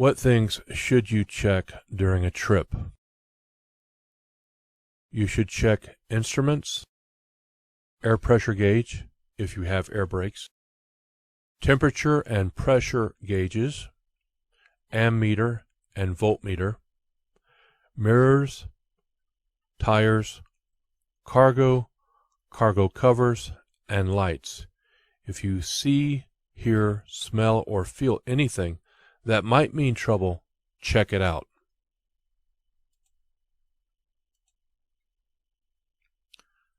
What things should you check during a trip? You should check instruments, air pressure gauge if you have air brakes, temperature and pressure gauges, ammeter and voltmeter, mirrors, tires, cargo covers, and lights. If you see, hear, smell, or feel anything that might mean trouble, check it out.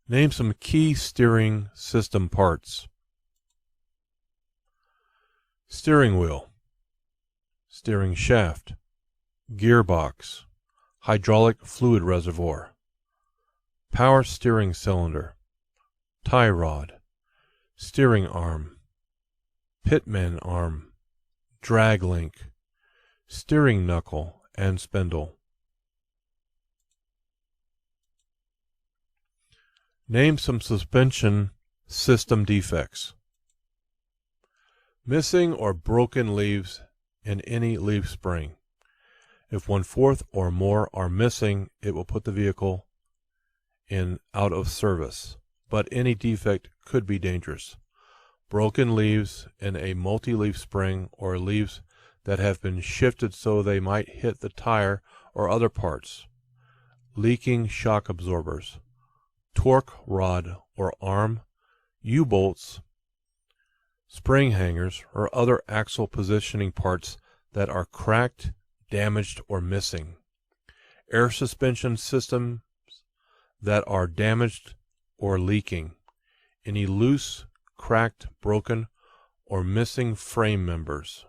Name some key steering system parts. Steering wheel, steering shaft, gearbox, hydraulic fluid reservoir, power steering cylinder, tie rod, steering arm, pitman arm, drag link, steering knuckle, and spindle. Name some suspension system defects. Missing or broken leaves in any leaf spring. If 1/4 or more are missing, it will put the vehicle in out of service, but any defect could be dangerous. Broken leaves in a multi-leaf spring or leaves that have been shifted so they might hit the tire or other parts. Leaking shock absorbers, torque rod or arm, U-bolts, spring hangers, or other axial positioning parts that are cracked, damaged, or missing. Air suspension systems that are damaged or leaking. Any loose, cracked, broken, or missing frame members.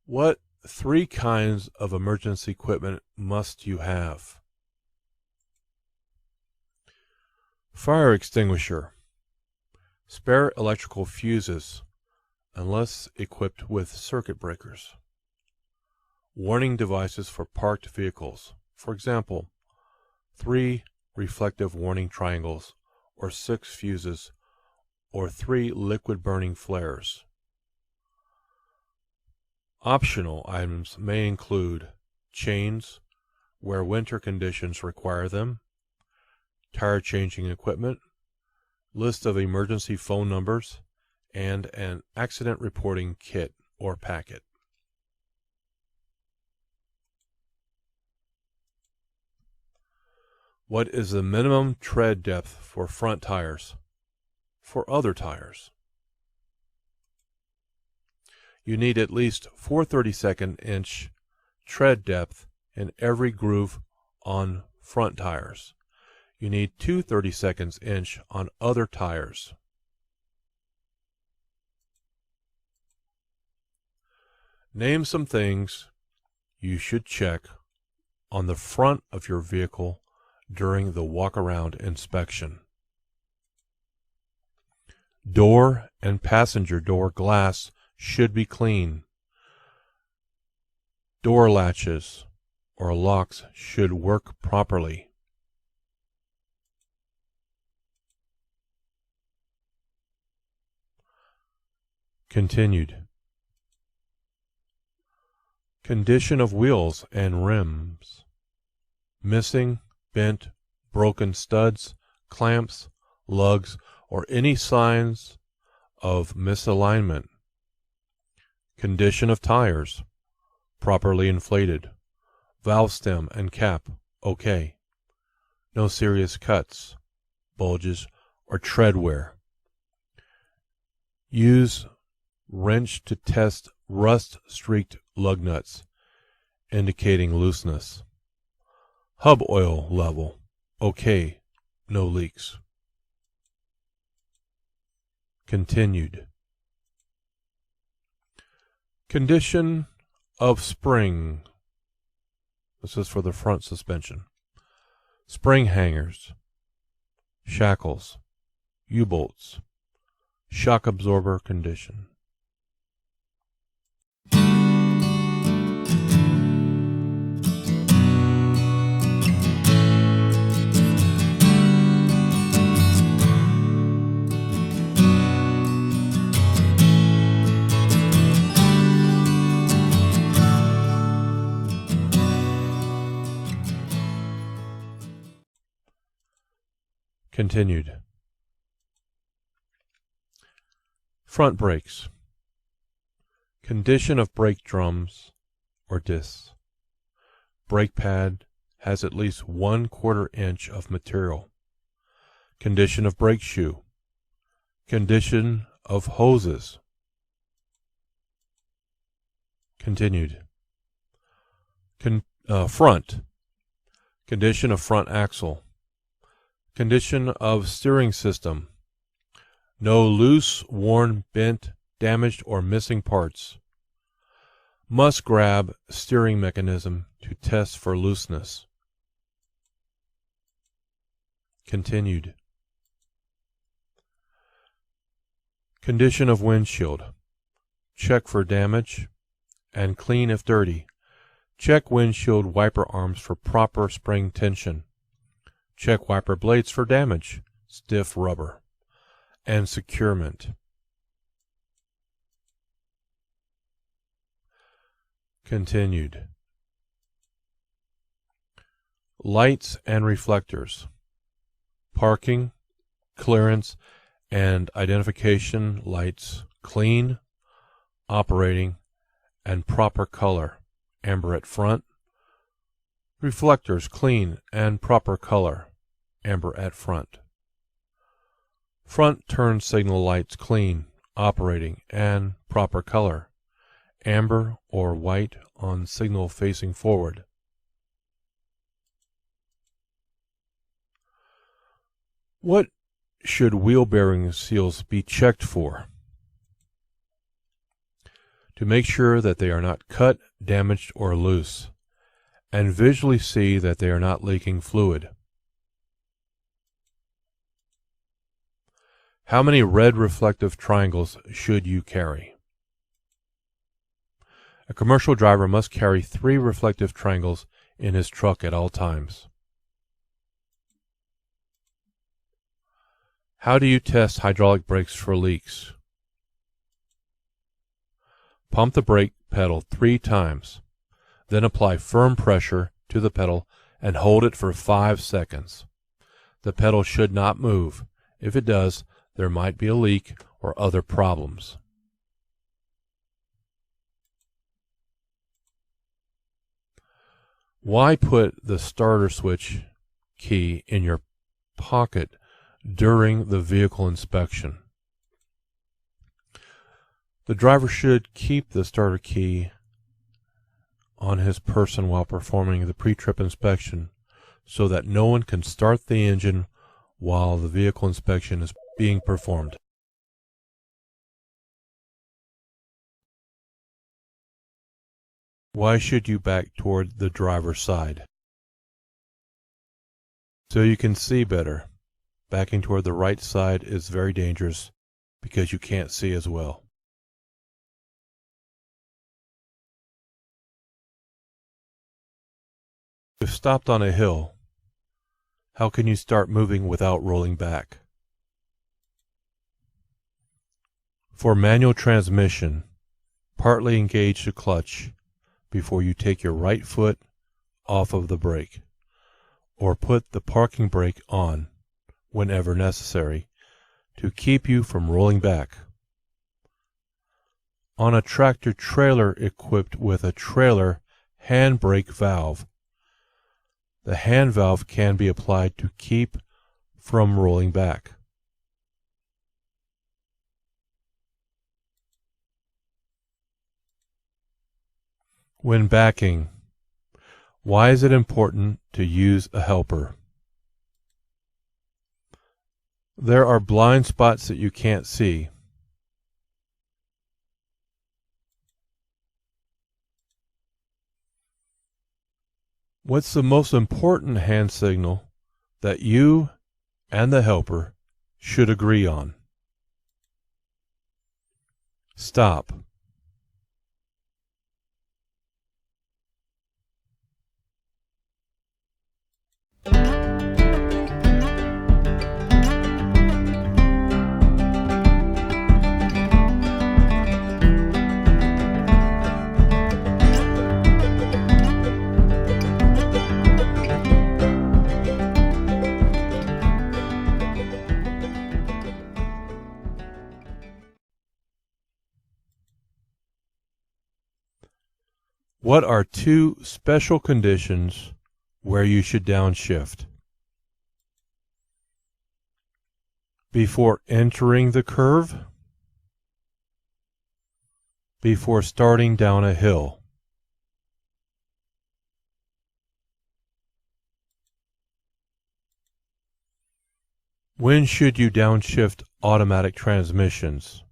What 3 kinds of emergency equipment must you have? Fire extinguisher. Spare electrical fuses, unless equipped with circuit breakers. Warning devices for parked vehicles. For example, 3 reflective warning triangles, or 6 fuses, or 3 liquid burning flares. Optional items may include chains, where winter conditions require them, tire changing equipment, list of emergency phone numbers, and an accident reporting kit or packet. What is the minimum tread depth for front tires? For other tires, you need at least 4 32nd-inch tread depth in every groove on front tires. You need 2 32nd-inch on other tires. Name some things you should check on the front of your vehicle during the walk-around inspection. Door and passenger door glass should be clean. Door latches or locks should work properly. Continued. Condition of wheels and rims. Missing, bent, broken studs, clamps, lugs, or any signs of misalignment. Condition of tires. Properly inflated. Valve stem and cap okay. No serious cuts, bulges, or tread wear. Use wrench to test rust-streaked lug nuts, indicating looseness. Hub oil level okay, no leaks. Continued. Condition of spring. This is for the front suspension. Spring hangers, shackles, U-bolts, shock absorber condition. Continued. Front brakes. Condition of brake drums or discs. Brake pad has at least 1/4 inch of material. Condition of brake shoe. Condition of hoses. Continued. Front. Condition of front axle. Condition of steering system. No loose, worn, bent, damaged, or missing parts. Must grab steering mechanism to test for looseness. Continued. Condition of windshield. Check for damage and clean if dirty. Check windshield wiper arms for proper spring tension. Check wiper blades for damage, stiff rubber, and securement. Continued. Lights and reflectors. Parking, clearance, and identification lights clean, operating, and proper color. Amber at front. Reflectors clean and proper color. Amber at front. Front turn signal lights clean, operating, and proper color. Amber or white on signal facing forward. What should wheel bearing seals be checked for? To make sure that they are not cut, damaged, or loose, and visually see that they are not leaking fluid. How many red reflective triangles should you carry? A commercial driver must carry 3 reflective triangles in his truck at all times. How do you test hydraulic brakes for leaks? Pump the brake pedal 3 times, then apply firm pressure to the pedal and hold it for 5 seconds. The pedal should not move. If it does, there might be a leak or other problems. Why put the starter switch key in your pocket during the vehicle inspection? The driver should keep the starter key on his person while performing the pre-trip inspection so that no one can start the engine while the vehicle inspection is being performed. Why should you back toward the driver's side? So you can see better. Backing toward the right side is very dangerous because you can't see as well. If stopped on a hill, how can you start moving without rolling back? For manual transmission, partly engage the clutch before you take your right foot off of the brake, or put the parking brake on whenever necessary to keep you from rolling back. On a tractor trailer equipped with a trailer handbrake valve, the hand valve can be applied to keep from rolling back. When backing, why is it important to use a helper? There are blind spots that you can't see. What's the most important hand signal that you and the helper should agree on? Stop. What are two special conditions where you should downshift? Before entering the curve, before starting down a hill. When should you downshift automatic transmissions?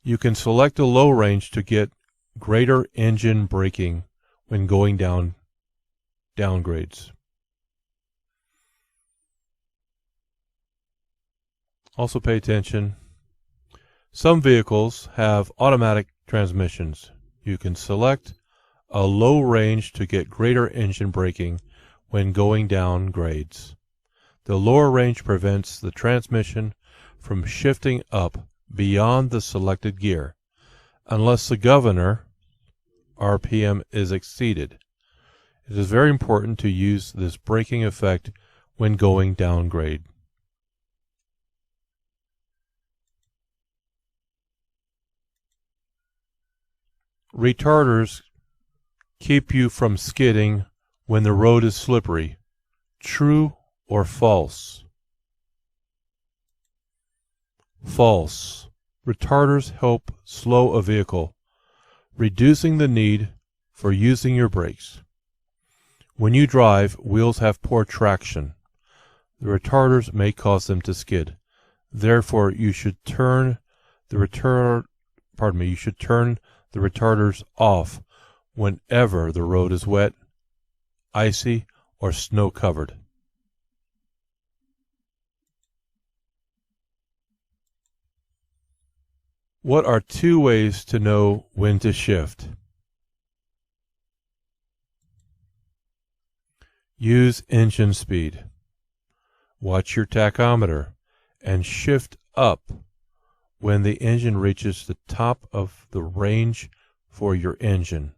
You can select a low range to get greater engine braking when going downgrades. Also pay attention. Some vehicles have automatic transmissions. You can select a low range to get greater engine braking when going down grades. The lower range prevents the transmission from shifting up beyond the selected gear, unless the governor RPM is exceeded. It is very important to use this braking effect when going downgrade. Retarders keep you from skidding when the road is slippery. True or false? False. Retarders help slow a vehicle, reducing the need for using your brakes. When you drive, wheels have poor traction. The retarders may cause them to skid. Therefore, you should turn the retarders off whenever the road is wet, icy, or snow covered. What are two ways to know when to shift? Use engine speed. Watch your tachometer and shift up when the engine reaches the top of the range for your engine.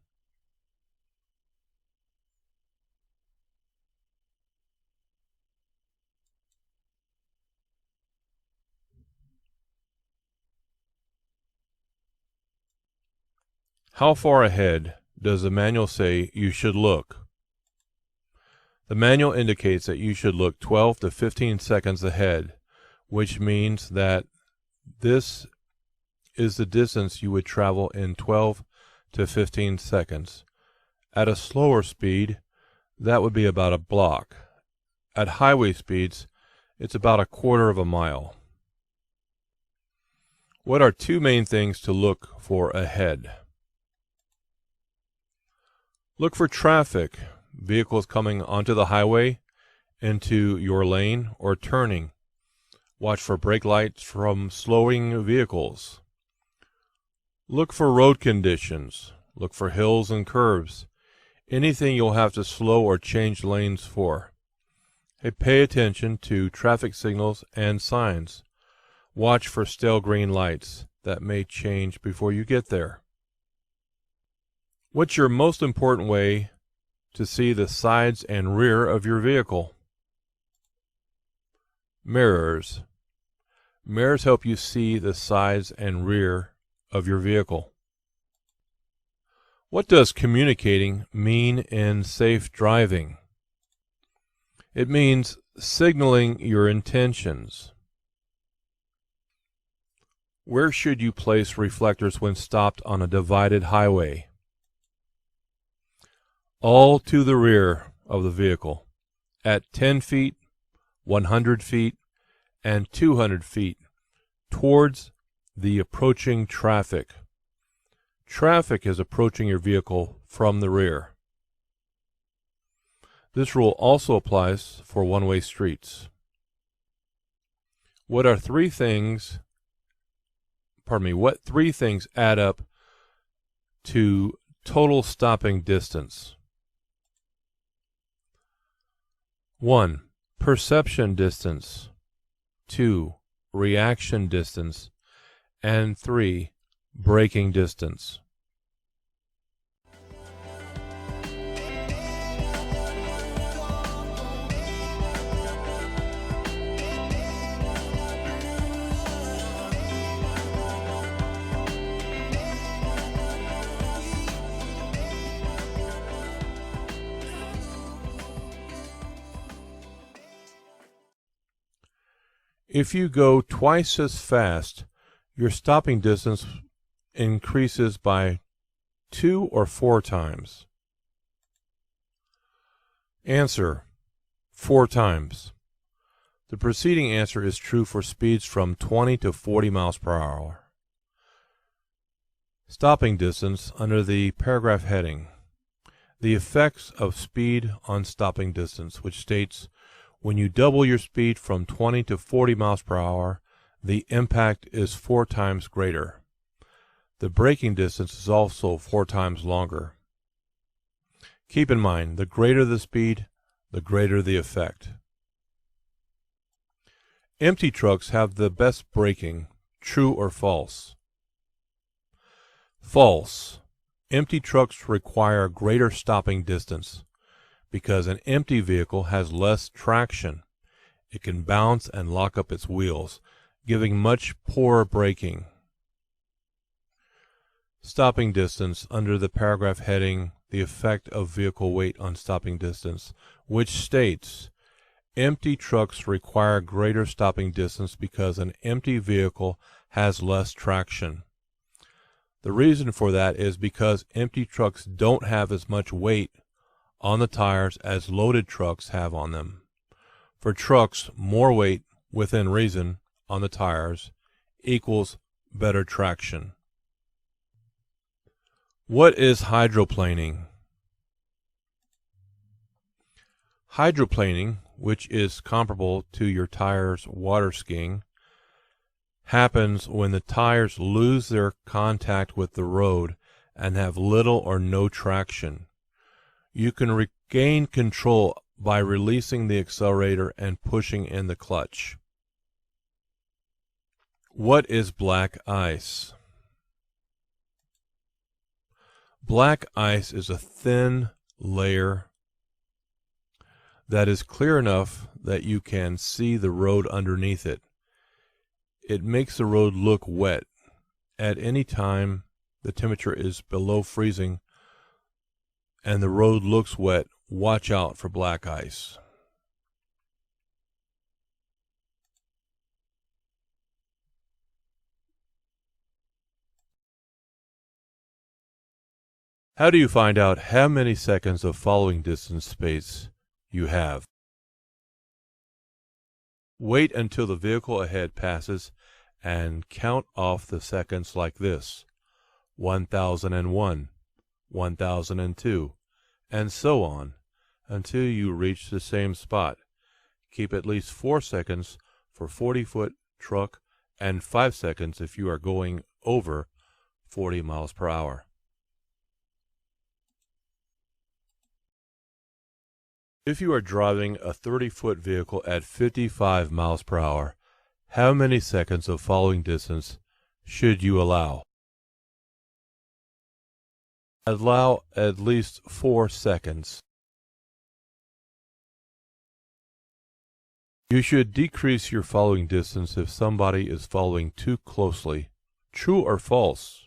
How far ahead does the manual say you should look? The manual indicates that you should look 12 to 15 seconds ahead, which means that this is the distance you would travel in 12 to 15 seconds. At a slower speed, that would be about a block. At highway speeds, it's about a quarter of a mile. What are two main things to look for ahead? Look for traffic, vehicles coming onto the highway, into your lane, or turning. Watch for brake lights from slowing vehicles. Look for road conditions. Look for hills and curves. Anything you'll have to slow or change lanes for. Hey, pay attention to traffic signals and signs. Watch for stale green lights that may change before you get there. What's your most important way to see the sides and rear of your vehicle? Mirrors. Mirrors help you see the sides and rear of your vehicle. What does communicating mean in safe driving? It means signaling your intentions. Where should you place reflectors when stopped on a divided highway? All to the rear of the vehicle, at 10 feet, 100 feet, and 200 feet, towards the approaching traffic. Traffic is approaching your vehicle from the rear. This rule also applies for one-way streets. What three things add up to total stopping distance? 1. Perception distance. 2. Reaction distance. And 3. Braking distance. If you go twice as fast, your stopping distance increases by 2 or 4 times. Answer: 4 times. The preceding answer is true for speeds from 20 to 40 miles per hour. Stopping distance under the paragraph heading. The effects of speed on stopping distance, which states when you double your speed from 20 to 40 miles per hour, the impact is 4 times greater. The braking distance is also 4 times longer. Keep in mind, the greater the speed, the greater the effect. Empty trucks have the best braking. True or false? False. Empty trucks require greater stopping distance because an empty vehicle has less traction. It can bounce and lock up its wheels, giving much poorer braking. Stopping distance under the paragraph heading, the effect of vehicle weight on stopping distance, which states empty trucks require greater stopping distance because an empty vehicle has less traction. The reason for that is because empty trucks don't have as much weight on the tires as loaded trucks have on them. For trucks, more weight, within reason, on the tires equals better traction. What is hydroplaning? Hydroplaning, which is comparable to your tires water skiing, happens when the tires lose their contact with the road and have little or no traction. You can regain control by releasing the accelerator and pushing in the clutch. What is black ice? Black ice is a thin layer that is clear enough that you can see the road underneath it. It makes the road look wet. At any time the temperature is below freezing and the road looks wet, watch out for black ice. How do you find out how many seconds of following distance space you have? Wait until the vehicle ahead passes and count off the seconds like this: 1001, 1002, and so on until you reach the same spot. Keep at least 4 seconds for 40-foot truck and 5 seconds if you are going over 40 miles per hour. If you are driving a 30-foot vehicle at 55 miles per hour, how many seconds of following distance should you allow? Allow at least 4 seconds. You should decrease your following distance if somebody is following too closely. True or false?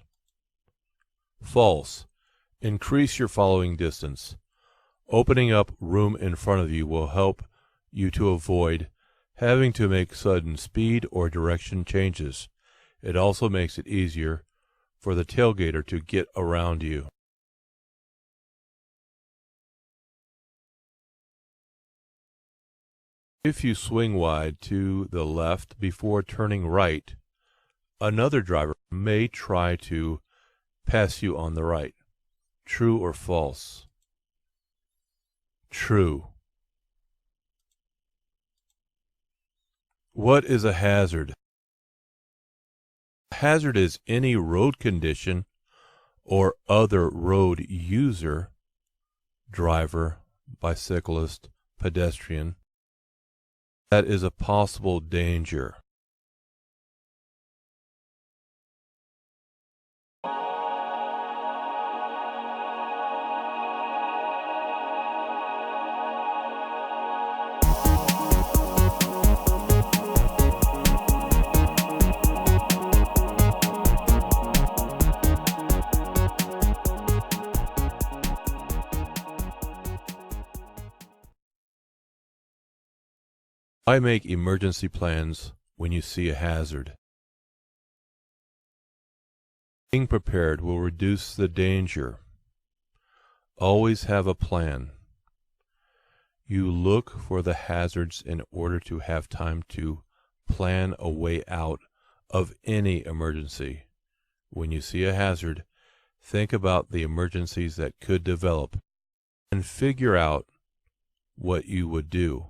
False. Increase your following distance. Opening up room in front of you will help you to avoid having to make sudden speed or direction changes. It also makes it easier for the tailgater to get around you. If you swing wide to the left before turning right, another driver may try to pass you on the right. True or false? True. What is a hazard? A hazard is any road condition or other road user, driver, bicyclist, pedestrian, that is a possible danger. I make emergency plans when you see a hazard. Being prepared will reduce the danger. Always have a plan. You look for the hazards in order to have time to plan a way out of any emergency. When you see a hazard, think about the emergencies that could develop and figure out what you would do.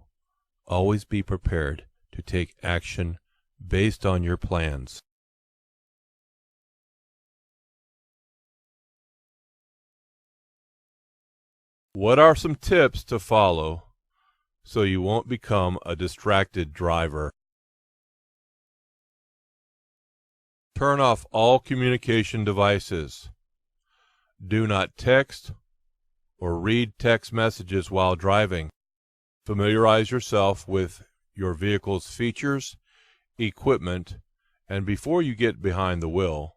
Always be prepared to take action based on your plans. What are some tips to follow so you won't become a distracted driver? Turn off all communication devices. Do not text or read text messages while driving. Familiarize yourself with your vehicle's features, equipment, and before you get behind the wheel,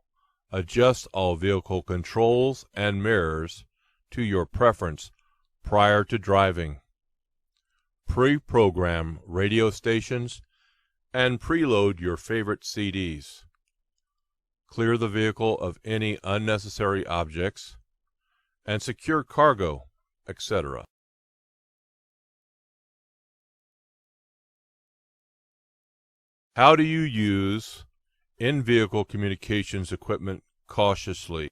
adjust all vehicle controls and mirrors to your preference prior to driving. Pre-program radio stations and preload your favorite CDs. Clear the vehicle of any unnecessary objects and secure cargo, etc. How do you use in-vehicle communications equipment cautiously?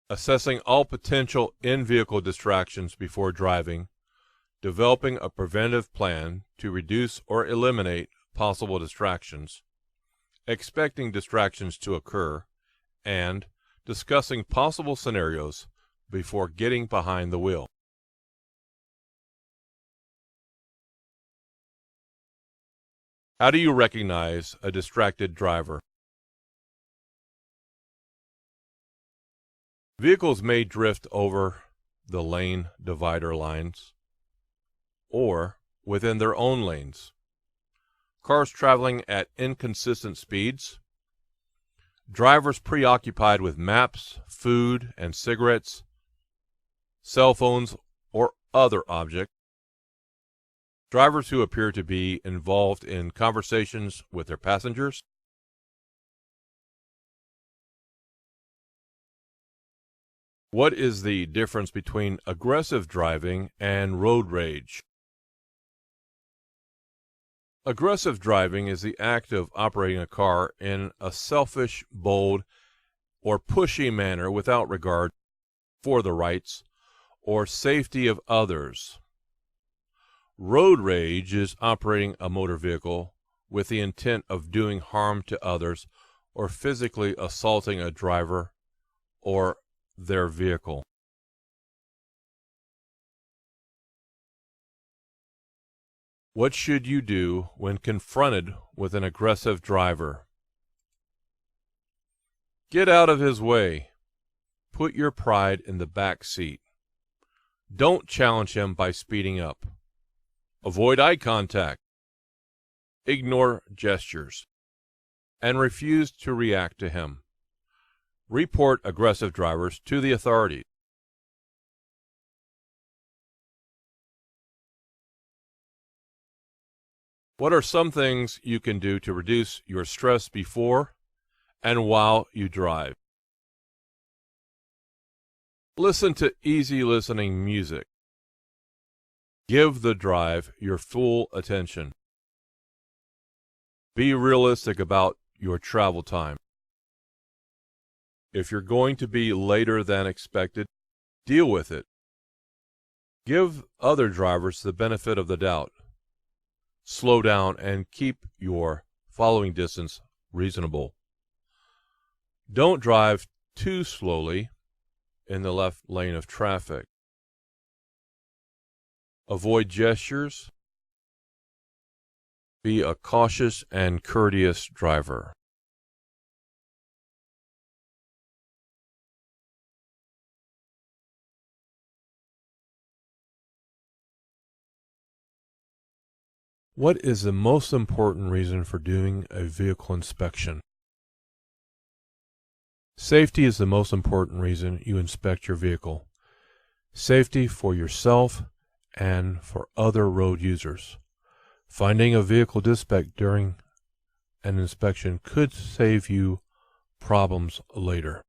Assessing all potential in-vehicle distractions before driving, developing a preventive plan to reduce or eliminate possible distractions, expecting distractions to occur, and discussing possible scenarios before getting behind the wheel. How do you recognize a distracted driver? Vehicles may drift over the lane divider lines or within their own lanes. Cars traveling at inconsistent speeds. Drivers preoccupied with maps, food, and cigarettes, cell phones, or other objects. Drivers who appear to be involved in conversations with their passengers. What is the difference between aggressive driving and road rage? Aggressive driving is the act of operating a car in a selfish, bold, or pushy manner without regard for the rights or safety of others. Road rage is operating a motor vehicle with the intent of doing harm to others or physically assaulting a driver or their vehicle. What should you do when confronted with an aggressive driver? Get out of his way. Put your pride in the back seat. Don't challenge him by speeding up. Avoid eye contact. Ignore gestures. And refuse to react to him. Report aggressive drivers to the authorities. What are some things you can do to reduce your stress before and while you drive? Listen to easy listening music. Give the drive your full attention. Be realistic about your travel time. If you're going to be later than expected, deal with it. Give other drivers the benefit of the doubt. Slow down and keep your following distance reasonable. Don't drive too slowly in the left lane of traffic. Avoid gestures. Be a cautious and courteous driver. What is the most important reason for doing a vehicle inspection? Safety is the most important reason you inspect your vehicle. Safety for yourself and for other road users. Finding a vehicle defect during an inspection could save you problems later.